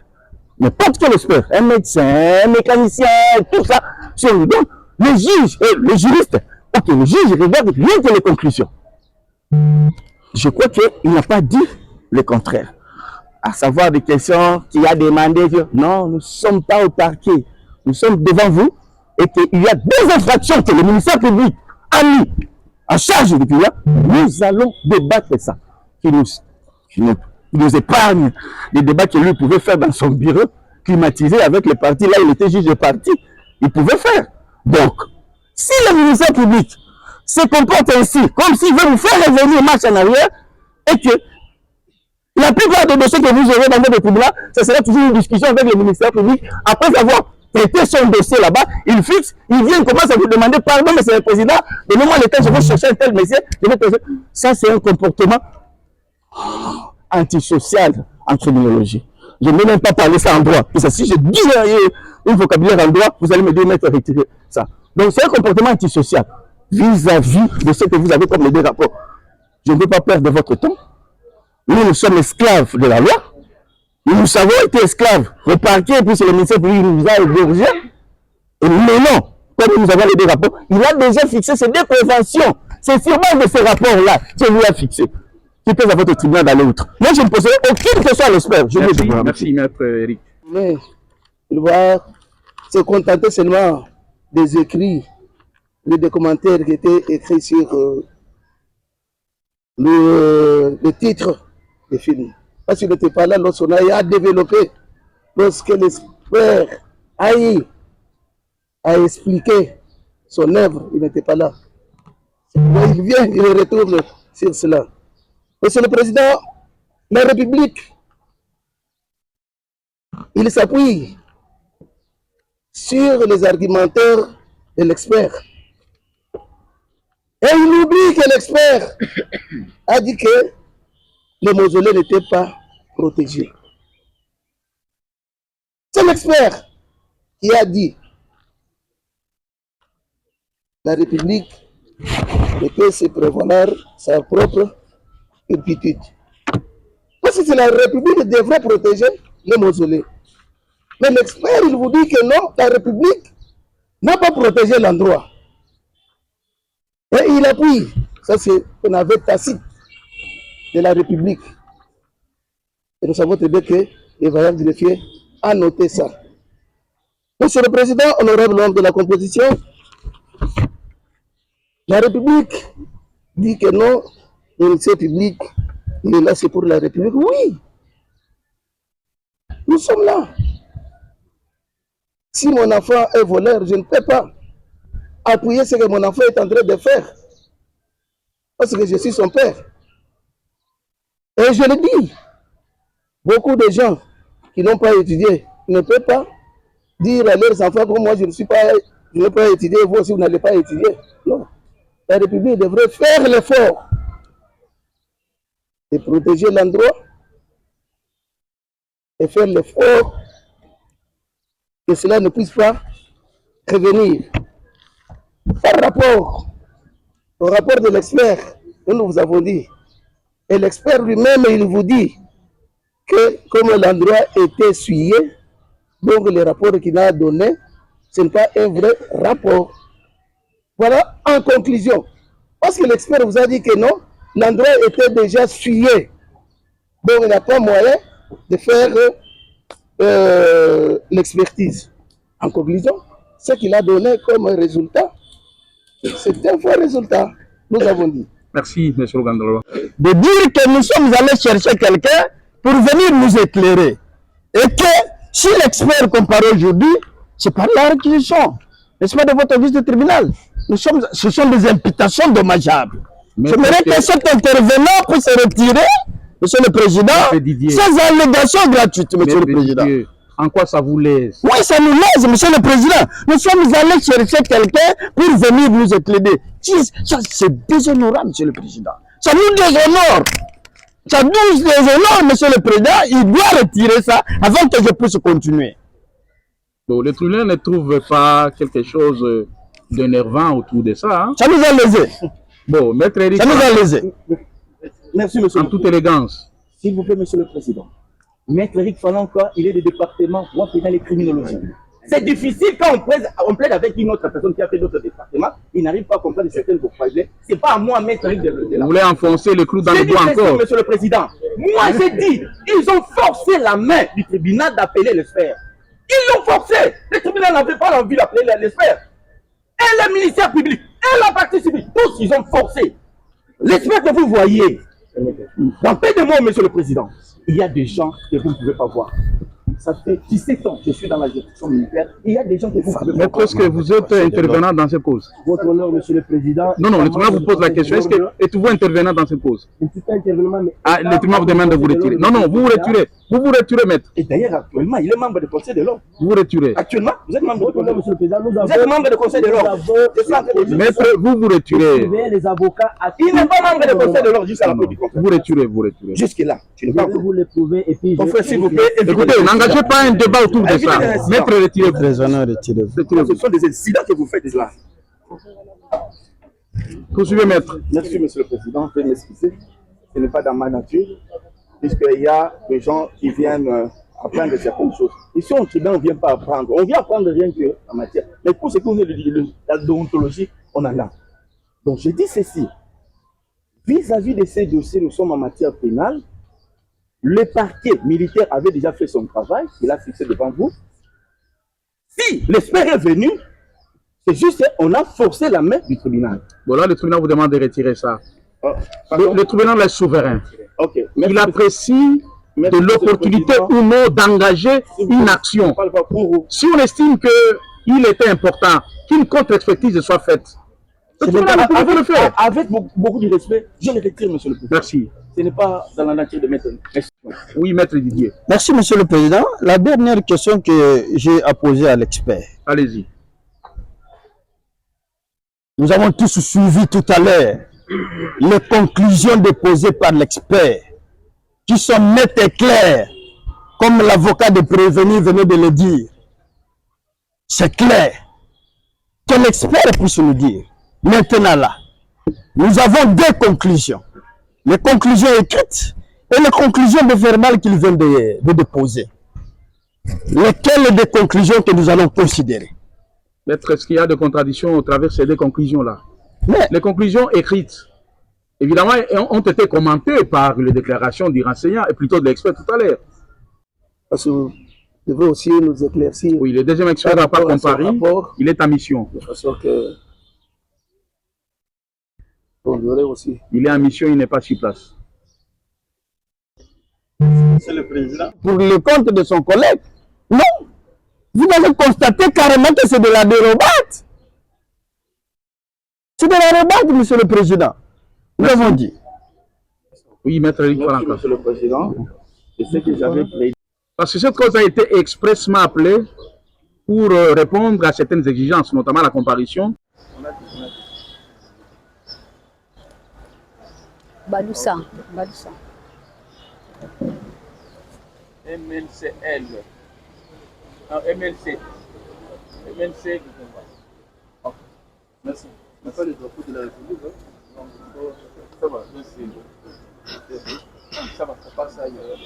N'importe quel expert, un médecin, un mécanicien, tout ça, si on lui donne, les juges, les juristes, ok, le juge regarde rien que les conclusions. Je crois qu'il n'a pas dit le contraire. À savoir des questions qu'il a demandé, non, nous ne sommes pas au parquet, nous sommes devant vous, et qu'il y a des infractions que le ministère public a mis en charge depuis là, nous allons débattre ça. Qui nous épargne les débats que lui pouvait faire dans son bureau climatisé avec les partis. Là, il était juge de parti. Il pouvait faire. Donc, si le ministère public se comporte ainsi, comme s'il veut vous faire revenir marche en arrière, et que la plupart des dossiers que vous aurez dans votre tribunal, ce sera toujours une discussion avec le ministère public. Après avoir traité son dossier là-bas, il fixe, il vient, il commence à vous demander pardon, mais c'est le président, donnez-moi le temps, je vais chercher un tel monsieur. Ça, c'est un comportement antisocial en criminologie. Je ne vais même pas parler ça en droit. Parce que si je dis un vocabulaire en droit, vous allez me dire, maître, retirer ça. Donc c'est un comportement antisocial vis-à-vis de ce que vous avez comme les deux rapports. Je ne veux pas perdre votre temps. Nous sommes esclaves de la loi. Nous avons été esclaves. Le parquet, puis c'est le ministère public qui nous a égorgés. Et maintenant, comme nous avons les deux rapports, il a déjà fixé ces deux conventions. C'est sûrement de ces rapports-là que vous a fixé. Qui peuvent avoir votre tribunal d'aller outre. Moi, je ne poserai aucune question à l'expert. Merci, maître Eric. Mais il va se contenter seulement des écrits, des commentaires qui étaient écrits sur le titre du film. Parce qu'il n'était pas là lorsqu'on a développé, lorsque l'expert a expliqué son œuvre, il n'était pas là. Il vient, il retourne sur cela. Monsieur le Président, la République, il s'appuie sur les argumentaires de l'expert. Et il oublie que l'expert a dit que le mausolée n'était pas protégé. C'est l'expert qui a dit la République ne peut se prévaloir sa propre turpitude. Parce que c'est la République qui devrait protéger le mausolée. Mais l'expert, il vous dit que non, la République n'a pas protégé l'endroit. Et il appuie. Ça, c'est un aveu tacite de la République. Et nous savons très bien que les variables greffiers a noté ça. Monsieur le Président, honorable membre de la composition, la République dit que non, le ministère public, il est là, c'est pour la République. Oui, nous sommes là. Si mon enfant est voleur, je ne peux pas appuyer ce que mon enfant est en train de faire. Parce que je suis son père. Et je le dis, beaucoup de gens qui n'ont pas étudié ne peuvent pas dire à leurs enfants que moi je n'ai pas étudié, vous aussi vous n'allez pas étudier. Non. La République devrait faire l'effort de protéger l'endroit et faire l'effort que cela ne puisse pas revenir. Par rapport au rapport de l'expert que nous vous avons dit, et l'expert lui-même, il vous dit que comme l'endroit était essuyé, donc le rapport qu'il a donné, ce n'est pas un vrai rapport. Voilà, en conclusion, parce que l'expert vous a dit que non, l'endroit était déjà essuyé, donc il n'a pas moyen de faire l'expertise. En conclusion, ce qu'il a donné comme résultat, c'est un faux résultat, nous avons dit. Merci, M. Lugandolo. De dire que nous sommes allés chercher quelqu'un pour venir nous éclairer. Et que si l'expert compare aujourd'hui, c'est par la réquisition, n'est-ce pas, de votre office de tribunal. Ce sont des imputations dommageables. J'aimerais que cet intervenant puisse se retirer, Monsieur le Président, sans allégation gratuite, Monsieur le Président. En quoi ça vous lèse? Oui, ça nous lèse, Monsieur le Président. Nous sommes allés chercher quelqu'un pour venir nous éclairer. C'est déshonorant, Monsieur le Président. Ça nous déshonore. Ça nous déshonore, Monsieur le Président. Il doit retirer ça avant que je puisse continuer. Bon, le tribunal ne trouve pas quelque chose d'énervant autour de ça. Hein? Ça nous a lésé. Bon, Maître Eric. Ça nous a lésé. Merci, Monsieur. En toute élégance. S'il vous plaît, Monsieur le Président. Maître Eric Falanca, il est du département droit pénal et criminologie. C'est difficile quand on plaide avec une autre personne qui a fait d'autres départements, il n'arrive pas à comprendre certaines problèmes. C'est pas à moi, Maître Eric, de Vous voulez enfoncer le clou dans le bois encore? Monsieur le Président, moi j'ai dit, ils ont forcé la main du tribunal d'appeler l'expert. Ils l'ont forcé. Le tribunal n'avait pas envie d'appeler l'expert. Et le ministère public, et la partie civile, tous ils ont forcé. L'expert que vous voyez, dans peu de mots, Monsieur le Président, il y a des gens que vous ne pouvez pas voir. Ça fait 17 ans que je suis dans la gestion militaire. Il y a des gens que vous ne pouvez pas voir. Mais est-ce que vous êtes intervenant dans cette cause? Votre honneur, Monsieur le Président. Non, le tribunal vous pose la question. Est-ce que êtes-vous intervenant dans cette cause? Je ne suis pas intervenant, mais... Ah, le tribunal vous demande de vous retirer. Non, vous vous retirez. Vous vous retirez, maître. Et d'ailleurs, actuellement, il est membre du Conseil de l'ordre. Vous vous retirez. Actuellement, vous êtes membre du Conseil de l'ordre, Monsieur le Président. Vous êtes membre du Conseil de l'ordre. Maître, vous vous retirez. Les avocats... Il n'est pas membre du Conseil de l'ordre jusqu'à la production. Vous retirez, vous retirez. Jusque-là. Tu n'es pas... Vous le prouvez et puis... S'il vous plaît. Écoutez, n'engagez pas un débat autour de ça. Maître, retirez-vous. Retirez-vous. Ce sont des incidents que vous faites là. Poursuivez, maître. Merci, Monsieur le Président. Je vais m'excuser. Ce n'est pas dans ma nature, puisqu'il y a des gens qui viennent apprendre certaines choses. Ici, au tribunal, on ne vient pas apprendre. On vient apprendre rien que en matière. Mais pour ce qu'on est de la déontologie, on en a. Donc, je dis ceci. Vis-à-vis de ces dossiers, nous sommes en matière pénale. Le parquet militaire avait déjà fait son travail. Il a fixé devant vous. Si l'expert est venu, c'est juste qu'on a forcé la main du tribunal. Bon, là, le tribunal vous demande de retirer ça. Oh, Le tribunal est souverain. okay. Il apprécie de l'opportunité ou non d'engager une action. Si on estime qu'il était important qu'une contre-expertise soit faite, le tribunal peut le faire. Avec beaucoup de respect, je le retire, Monsieur le Président. Merci. Ce n'est pas dans la nature de mettre. Oui, maître Didier. Merci, Monsieur le Président. La dernière question que j'ai à poser à l'expert. Allez-y. Nous avons tous suivi tout à l'heure les conclusions déposées par l'expert, qui sont nettes et claires, comme l'avocat de prévenir venait de le dire. C'est clair. Que l'expert puisse nous dire. Maintenant là, nous avons deux conclusions. Les conclusions écrites et les conclusions de verbal qu'il vient de déposer. Lesquelles des conclusions que nous allons considérer? Maître, est-ce qu'il y a des contradictions au travers de ces deux conclusions-là? Mais les conclusions écrites, évidemment, ont été commentées par les déclarations du renseignant et plutôt de l'expert tout à l'heure. Parce que vous devez aussi nous éclaircir. Oui, le deuxième expert n'a pas comparé, il est en mission. De façon que on verrait aussi. Il est en mission, il n'est pas sur place. Monsieur le Président. pour le compte de son collègue, non. Vous avez constaté carrément que c'est de la dérobate. C'est de la dérobate, Monsieur le Président. Nous avons dit. Oui, maître Eric Merci, Falanca. Monsieur le Président. C'est ce que j'avais prédit. Parce que cette cause a été expressément appelée pour répondre à certaines exigences, notamment la comparution. Baloussa. Baloussa. MLCL. Non, MLC. MLC. Okay. Merci. On n'a pas le drapeau de la République. Hein? Ça va, merci. Ça va, faut pas ça ailleurs.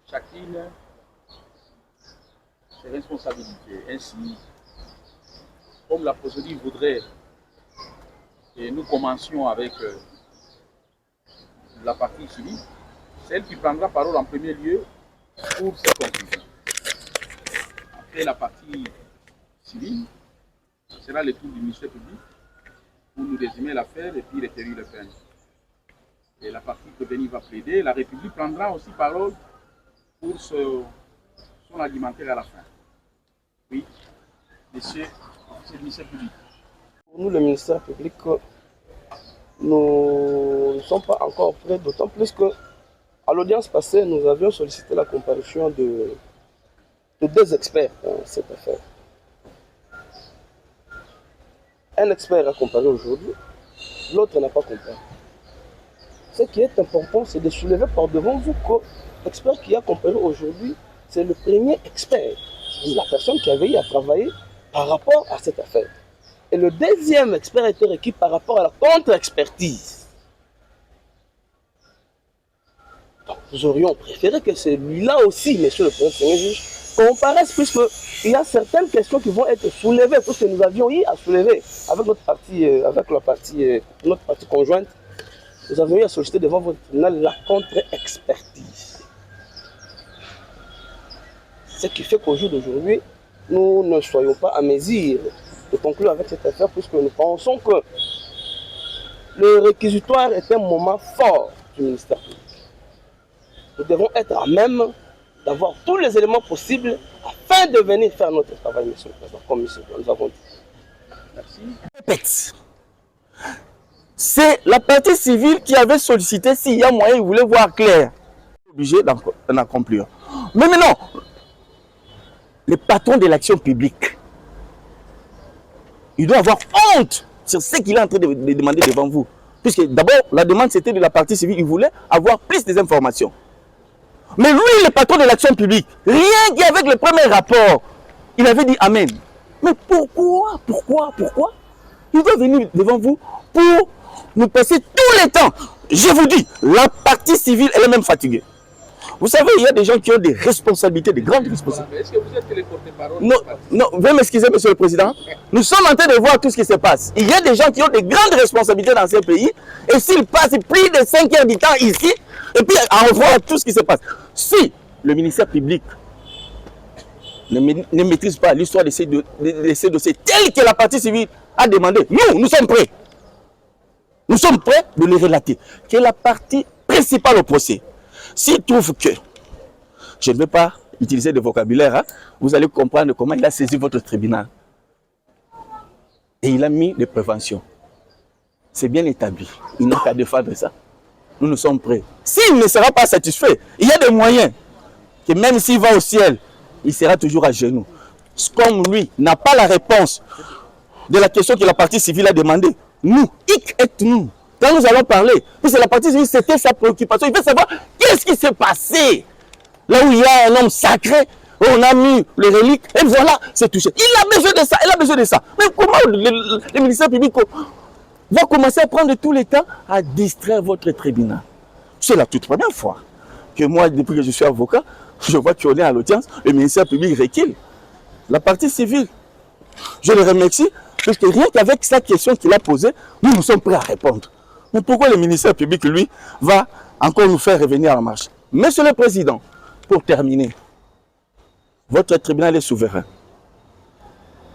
Chacune ses responsabilités. Ainsi, comme la procédure voudrait que nous commencions avec la partie civile, c'est elle qui prendra parole en premier lieu pour cette conclusion. Après la partie civile, ce sera le tour du ministère public pour nous résumer l'affaire et puis retenir le peine. Et la partie prévenue va plaider. La République prendra aussi parole pour son argumentaire à la fin. Oui, monsieur le ministère public. Pour nous, le ministère public, nous ne sommes pas encore prêts, d'autant plus que à l'audience passée, nous avions sollicité la comparution de deux experts dans cette affaire. Un expert a comparé aujourd'hui, l'autre n'a pas comparé. Ce qui est important, c'est de soulever par devant vous que l'expert qui a comparé aujourd'hui, c'est le premier expert, la personne qui avait eu à travailler par rapport à cette affaire. Et le deuxième expert était requis par rapport à la contre-expertise. Donc, nous aurions préféré que celui-là aussi, monsieur le président, comparaisse, puisqu'il y a certaines questions qui vont être soulevées, puisque nous avions eu à soulever avec notre partie conjointe, nous avions eu à solliciter devant votre tribunal la contre-expertise. Ce qui fait qu'au jour d'aujourd'hui, nous ne soyons pas à mesure de conclure avec cette affaire, puisque nous pensons que le réquisitoire est un moment fort du ministère public. Nous devons être à même d'avoir tous les éléments possibles afin de venir faire notre travail, monsieur le président, comme nous avons dit. Merci. C'est la partie civile qui avait sollicité s'il y a moyen, il voulait voir clair. Obligé d'en accomplir. Mais maintenant, le patron de l'action publique, il doit avoir honte sur ce qu'il est en train de demander devant vous. Puisque d'abord, la demande c'était de la partie civile, il voulait avoir plus d'informations. Mais lui, le patron de l'action publique, rien qu'avec le premier rapport, il avait dit Amen. Mais pourquoi Il doit venir devant vous pour nous passer tous les temps. Je vous dis, la partie civile, elle est même fatiguée. Vous savez, il y a des gens qui ont des responsabilités, des grandes responsabilités. Est-ce que vous êtes les porte-parole? Non, non, veuillez m'excuser, monsieur le président. Nous sommes en train de voir tout ce qui se passe. Il y a des gens qui ont des grandes responsabilités dans ces pays. Et s'ils passent plus de 5 heures du temps ici, et puis à revoir tout ce qui se passe. Si le ministère public ne maîtrise pas l'histoire de ces dossiers tels que la partie civile a demandé, nous sommes prêts. Nous sommes prêts de les relater. Qui est la partie principale au procès. S'il trouve que, je ne vais pas utiliser de vocabulaire, hein, vous allez comprendre comment il a saisi votre tribunal. Et il a mis des préventions. C'est bien établi. Il n'a qu'à défendre ça. Nous sommes prêts. S'il ne sera pas satisfait, il y a des moyens que même s'il va au ciel, il sera toujours à genoux. Comme lui n'a pas la réponse de la question que la partie civile a demandé, nous, nous, quand nous allons parler, puisque la partie civile, c'était sa préoccupation, il veut savoir qu'est-ce qui s'est passé. Là où il y a un homme sacré, on a mis les reliques, et voilà, c'est touché. Il a besoin de ça, il a besoin de ça. Mais comment le ministère public va commencer à prendre tout le temps à distraire votre tribunal? C'est la toute première fois que moi, depuis que je suis avocat, je vois qu'on est à l'audience, le ministère public recule. La partie civile, je le remercie, parce que rien qu'avec sa question qu'il a posée, nous sommes prêts à répondre. Mais pourquoi le ministère public, lui, va encore nous faire revenir en marche? Monsieur le Président, pour terminer, votre tribunal est souverain.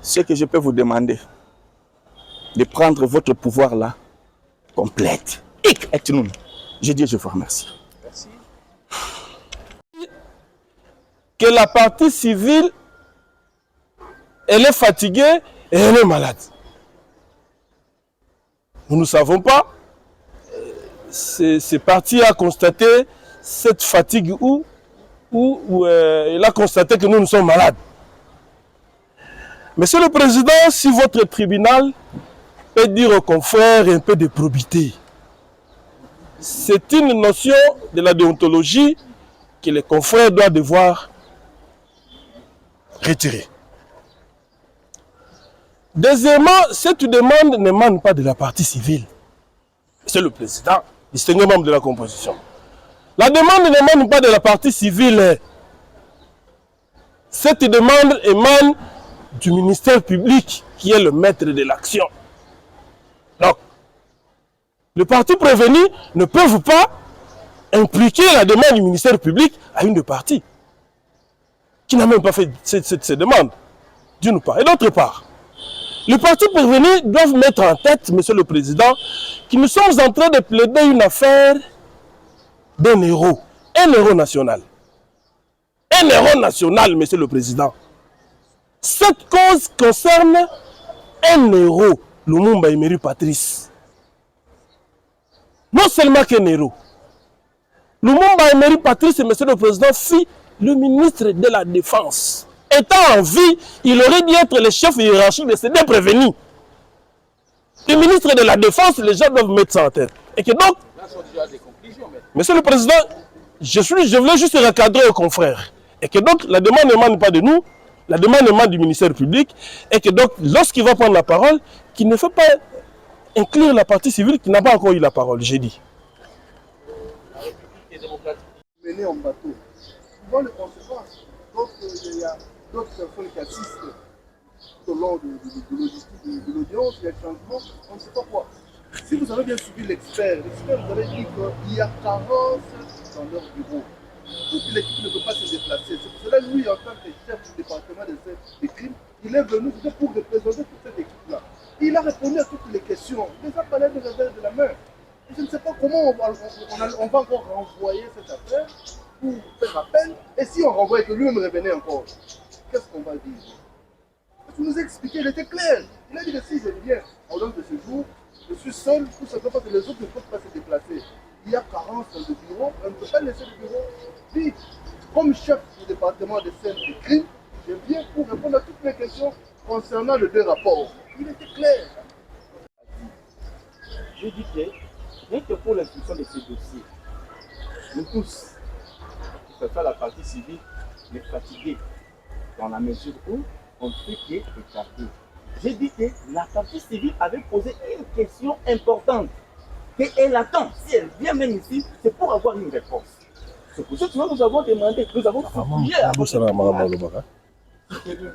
Ce que je peux vous demander, de prendre votre pouvoir là, complète. Je dis, je vous remercie. Merci. Que la partie civile, elle est fatiguée et elle est malade. Nous ne savons pas. C'est parti à constater cette fatigue où il a constaté que nous sommes malades. Monsieur le Président, si votre tribunal peut dire aux confrères un peu de probité, c'est une notion de la déontologie que les confrères doivent devoir retirer. Deuxièmement, cette demande n'émane pas de la partie civile. Monsieur le Président, distingué membre de la composition. La demande n'émane pas de la partie civile. Cette demande émane du ministère public qui est le maître de l'action. Donc, le parti prévenu ne peut pas impliquer la demande du ministère public à une des parties qui n'a même pas fait cette demande, d'une part. Et d'autre part, les partis prévenus doivent mettre en tête, Monsieur le Président, que nous sommes en train de plaider une affaire d'un héros national. Un héros national, Monsieur le Président. Cette cause concerne un héros, Lumumba Emery Patrice. Non seulement qu'un héros. Lumumba Emery Patrice, Monsieur le Président, fut le ministre de la Défense. Étant en vie, il aurait dû être le chef hiérarchique de ces deux prévenus. Le ministre de la Défense, les gens doivent mettre ça en tête. Et que donc, Là sont déjà des conclusions. Mais... Monsieur le Président, je voulais juste recadrer aux confrères. Et que donc, la demande n'émane pas de nous, la demande émane du ministère public. Et que donc, lorsqu'il va prendre la parole, qu'il ne faut pas inclure la partie civile qui n'a pas encore eu la parole, j'ai dit. Mené en bateau. Souvent, les conséquences. Donc, il y a d'autres personnes qui assistent tout au long de l'audience, il y a des changements, on ne sait pas quoi. Si vous avez bien suivi l'expert vous avez dit qu'il y a carence dans leur bureau. Toute l'équipe ne peut pas se déplacer. C'est pour cela, lui, en tant que chef du département des crimes, il est venu pour représenter toute cette équipe-là. Il a répondu à toutes les questions. Il les a parlé de revers de la main. Et je ne sais pas comment on va encore renvoyer cette affaire pour faire appel. Et si on renvoie et que lui-même revenait encore, qu'est-ce qu'on va dire? Parce qu'il nous a expliqué, il était clair. Il a dit que si je viens en l'heure de ce jour, je suis seul, tout simplement parce que les autres ne peuvent pas se déplacer. Il y a carence dans le bureau, on ne peut pas laisser le bureau vide. Comme chef du département des scènes de crime, je viens pour répondre à toutes les questions concernant les deux rapports. Il était clair. Je dis que, rien que pour l'instruction de ces dossiers, nous tous, que ce soit la partie civile, les fatigués, dans la mesure où on ne fait que retarder. j'ai dit que la partie civile avait posé une question importante. qu'elle attend. Si elle vient même ici, c'est pour avoir une réponse. C'est pour ça que nous avons demandé, nous avons supplié à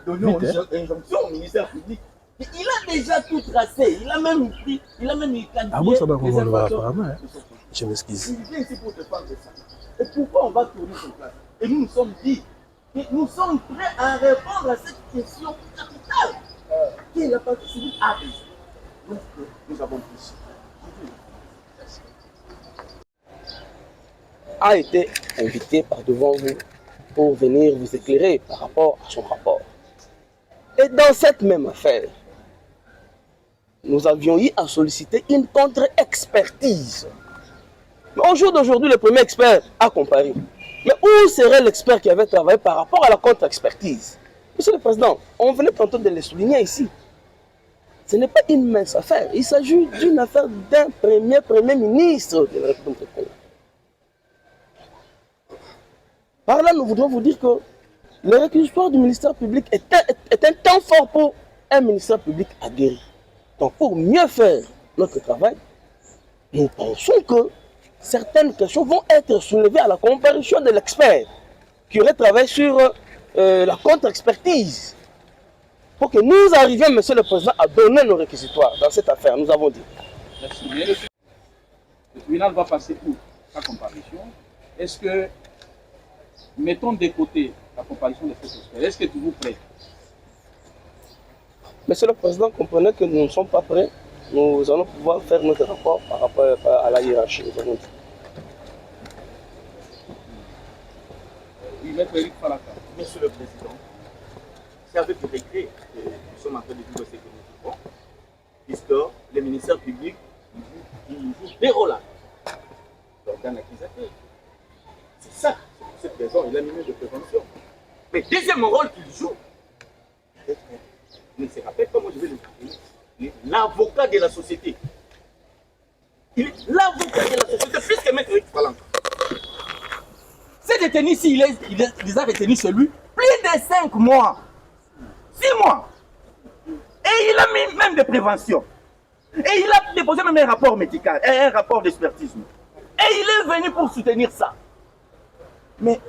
donner une injonction au ministère public. Il a déjà tout tracé, il a même pris, il a même qualifié les informations. Je m'excuse. Il vient ici pour défendre ça. Et pourquoi on va tourner sur place? Et nous nous sommes dit que nous sommes prêts à répondre à cette question capitale. Qui la partie civile a raison. Donc, nous avons pris. A été invité par devant vous pour venir vous éclairer par rapport à son rapport. Et dans cette même affaire, nous avions eu à solliciter une contre-expertise. Mais au jour d'aujourd'hui, le premier expert a comparé. Mais où serait l'expert qui avait travaillé par rapport à la contre-expertise? Monsieur le Président, on venait tantôt de le souligner ici. Ce n'est pas une mince affaire. Il s'agit d'une affaire d'un premier ministre de la République du Congo. Par là, nous voudrons vous dire que le réquisitoire du ministère public est un temps fort pour un ministère public aguerri. Donc, pour mieux faire notre travail, nous pensons que certaines questions vont être soulevées à la comparution de l'expert qui aurait travaillé sur la contre-expertise. Pour que nous arrivions, Monsieur le Président, à donner nos réquisitoires dans cette affaire, nous avons dit. Merci. Le tribunal va passer où sa comparution? Est-ce que, mettons de côté la comparution de cet expert, est-ce que vous êtes prêt? Monsieur le Président, comprenez que nous ne sommes pas prêts. Nous allons pouvoir faire notre rapport par rapport à la hiérarchie. Nous avons dit. Oui, Maître Eric Falaka. Monsieur le Président, c'est avec le décret que nous sommes en train de dire ce que nous devons, puisque le ministère public il joue des rôles là. L'organe accusateur. C'est ça, c'est pour cette raison, il a mis de prévention. Mais deuxième rôle qu'il joue, il se rappelle comment je vais le dire, l'avocat de la société. Il est l'avocat de la société, puisque Maître Eric Falaka. Ces détenus ici, il les a retenus chez lui plus de 5 mois. 6 mois. Et il a mis même des préventions. Et il a déposé même un rapport médical, un rapport d'expertise. Et il est venu pour soutenir ça. Mais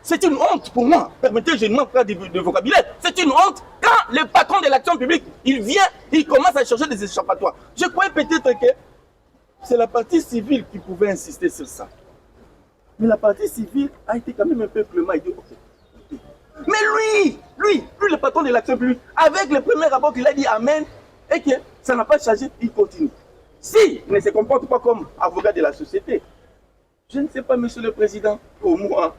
c'est une honte pour moi. Permettez, je ne manque pas de vocabulaire. C'est une honte quand le patron de l'action publique, il vient, il commence à chercher des échappatoires. Je croyais peut-être que c'est la partie civile qui pouvait insister sur ça. Mais la partie civile a été quand même un peu clément. Il dit, ok. Mais lui, le patron de l'action publique, avec le premier rapport qu'il a dit amen, et que ça n'a pas changé, il continue. S'il ne se comporte pas comme avocat de la société, je ne sais pas, Monsieur le Président, pour moi,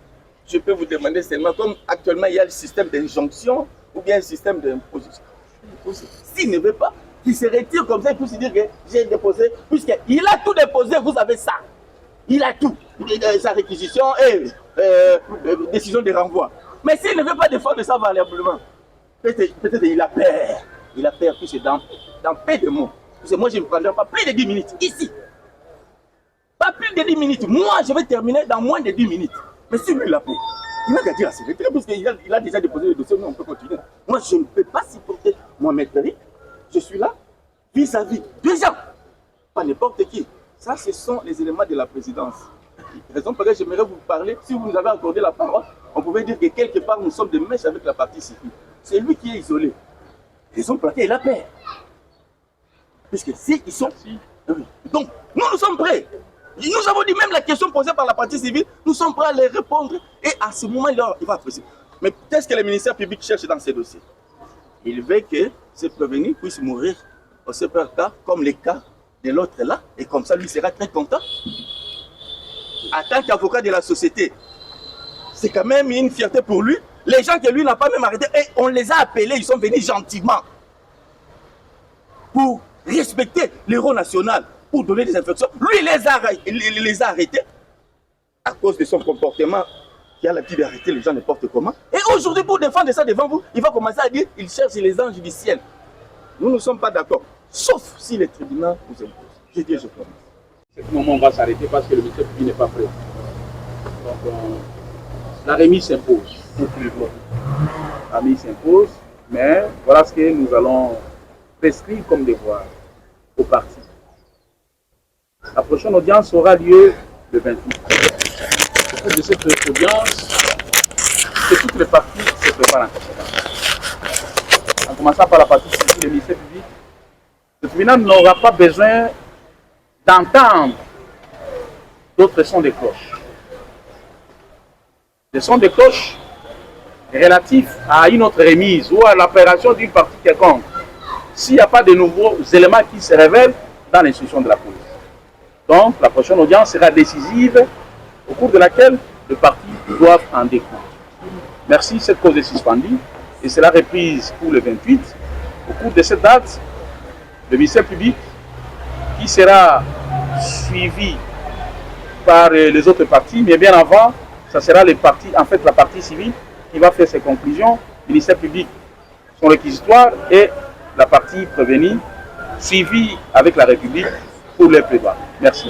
je peux vous demander seulement, comme actuellement il y a le système d'injonction ou bien le système d'imposition. S'il ne veut pas, qu'il se retire comme ça et puis se dire que j'ai déposé, puisqu'il a tout déposé, vous avez ça. Il a tout, sa réquisition et décision de renvoi. Mais s'il ne veut pas défendre ça valablement, peut-être il a peur. Il a peur puisque dans peu de mots. Parce que moi je ne prendrai pas plus de 10 minutes ici. Pas plus de 10 minutes. Moi je vais terminer dans moins de 10 minutes. Mais si lui il a peur, il n'a qu'à dire à ses secrétaire parce qu'il a déjà déposé le dossier, mais on peut continuer. Moi je ne peux pas supporter mon maître Eric. Je suis là vis-à-vis des gens, pas n'importe qui. Ça, ce sont les éléments de la présidence. Raison pour laquelle j'aimerais vous parler, si vous nous avez accordé la parole, on pouvait dire que quelque part nous sommes des mèches avec la partie civile. C'est lui qui est isolé. Raison pour laquelle il a peur. Puisque si ils sont... Donc, nous sommes prêts. Nous avons dit même la question posée par la partie civile, nous sommes prêts à les répondre et à ce moment-là, il va apprécier. Mais qu'est-ce que le ministère public cherche dans ces dossiers? Il veut que ces prévenus puissent mourir au CPRK comme les cas de l'autre là, et comme ça lui sera très content. En tant qu'avocat de la société, c'est quand même une fierté pour lui. Les gens que lui n'a pas même arrêté, et on les a appelés, ils sont venus gentiment pour respecter l'héros national, pour donner des infections. Lui, il les a arrêtés à cause de son comportement qui a l'habitude d'arrêter les gens n'importe comment. Et aujourd'hui, pour défendre ça devant vous, il va commencer à dire qu'il cherche les anges du ciel. Nous ne sommes pas d'accord. Sauf si le tribunal vous impose. Je dis, je promets. À ce moment, on va s'arrêter parce que le ministère public n'est pas prêt. Donc, la remise s'impose. La remise s'impose, mais voilà ce que nous allons prescrire comme devoir aux parties. La prochaine audience aura lieu le 28. Au cours de cette audience, que toutes les parties se préparent en conséquence. En commençant par la partie civile et ministère public, le tribunal n'aura pas besoin d'entendre d'autres sons de cloche. Les sons de cloche relatifs à une autre remise ou à l'opération d'une partie quelconque, s'il n'y a pas de nouveaux éléments qui se révèlent dans l'instruction de la police. Donc, la prochaine audience sera décisive, au cours de laquelle les parties doivent en découdre. Merci, cette cause est suspendue et sera reprise pour le 28. Au cours de cette date, le ministère public, qui sera suivi par les autres parties, mais bien avant, ça sera les parties, en fait la partie civile qui va faire ses conclusions, le ministère public, son réquisitoire et la partie prévenue, suivie avec la République pour les plaidoiries. Merci.